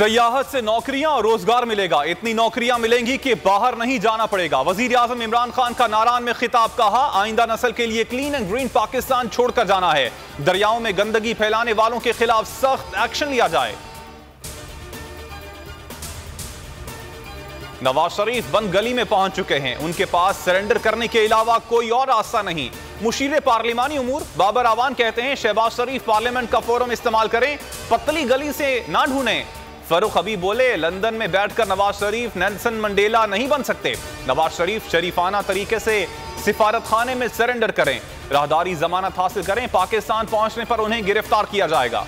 सयाहत से नौकरियां और रोजगार मिलेगा। इतनी नौकरियां मिलेंगी कि बाहर नहीं जाना पड़ेगा। वजीर आजम इमरान खान का नारान में खिताब, कहा आइंदा नस्ल के लिए क्लीन एंड ग्रीन पाकिस्तान छोड़कर जाना है। दरियाओं में गंदगी फैलाने वालों के खिलाफ सख्त एक्शन लिया जाए। नवाज शरीफ बंद गली में पहुंच चुके हैं। उनके पास सरेंडर करने के अलावा कोई और रास्ता नहीं। मुशीर पार्लिमानी उमूर बाबर आवान कहते हैं शहबाज शरीफ पार्लियामेंट का फोरम इस्तेमाल करें, पतली गली से ना ढूंढें। फरूख हबीब बोले लंदन में बैठकर नवाज शरीफ नेल्सन मंडेला नहीं बन सकते। नवाज शरीफ शरीफाना तरीके से सिफारत खाने में सरेंडर करें, राहदारी जमानत हासिल करें, पाकिस्तान पहुंचने पर उन्हें गिरफ्तार किया जाएगा।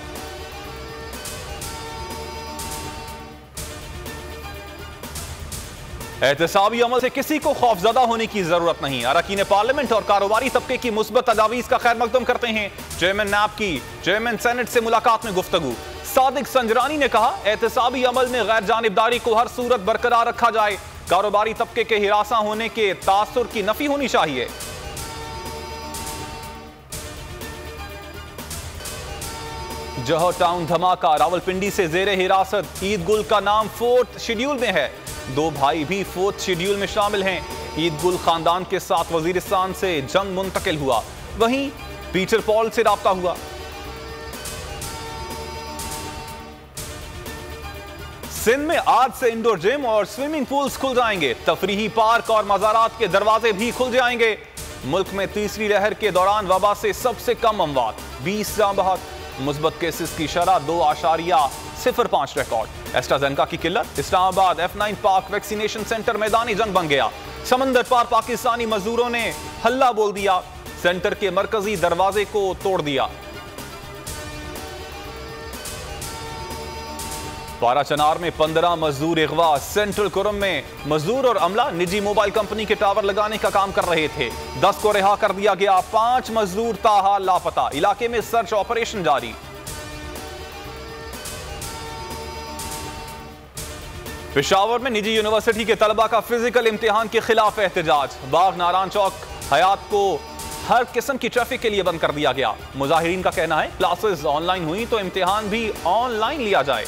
एहतसाबी अमल से किसी को खौफजदा होने की जरूरत नहीं। अरकान पार्लियामेंट और कारोबारी तबके की मुस्बत तजावीज का खैर मकदम करते हैं। चेयरमैन नैब की चेयरमैन सेनेट से मुलाकात में गुफ्तगू। सादिक संजरानी ने कहा एहतसाबी अमल में गैर जानिबदारी को हर सूरत बरकरार रखा जाए। कारोबारी तबके के हिरासा होने के तासुर की नफी होनी चाहिए। जौहर टाउन धमाका, रावलपिंडी से जेरे हिरासत। ईद गुल का नाम 4th शेड्यूल में है। 2 भाई भी 4th शेड्यूल में शामिल हैं। ईद गुल खानदान के साथ वजीरिस्तान से जंग मुंतकिल हुआ। वहीं पीटर पॉल से राब्ता हुआ। सिंध में आज से इंडोर जिम और स्विमिंग पूल्स खुल जाएंगे। तफरीही पार्क और मज़ारात के दरवाजे भी खुल जाएंगे। मुल्क में तीसरी लहर के दौरान वबा से सबसे कम अमवात, 20 जाँ बहक। मुस्बत केसेस की शरह 2.05 रिकॉर्ड। एस्ट्राजेनेका की किल्लत। इस्लामाबाद F9 पाक वैक्सीनेशन सेंटर मैदानी जंग बन गया। समंदर पार पाकिस्तानी मजदूरों ने हल्ला बोल दिया। सेंटर के मरकजी दरवाजे को तोड़ दिया। पाराचनार में 15 मजदूर अगवा। सेंट्रल कुरम में मजदूर और अमला निजी मोबाइल कंपनी के टावर लगाने का काम कर रहे थे। 10 को रिहा कर दिया गया। 5 मजदूर ताहाल लापता। इलाके में सर्च ऑपरेशन जारी। पेशावर में निजी यूनिवर्सिटी के तलबा का फिजिकल इम्तिहान के खिलाफ एहतजाज। बाग नारायण चौक हयात को हर किस्म की ट्रैफिक के लिए बंद कर दिया गया। मुजाहिरीन का कहना है क्लासेस ऑनलाइन हुई तो इम्तिहान भी ऑनलाइन लिया जाए।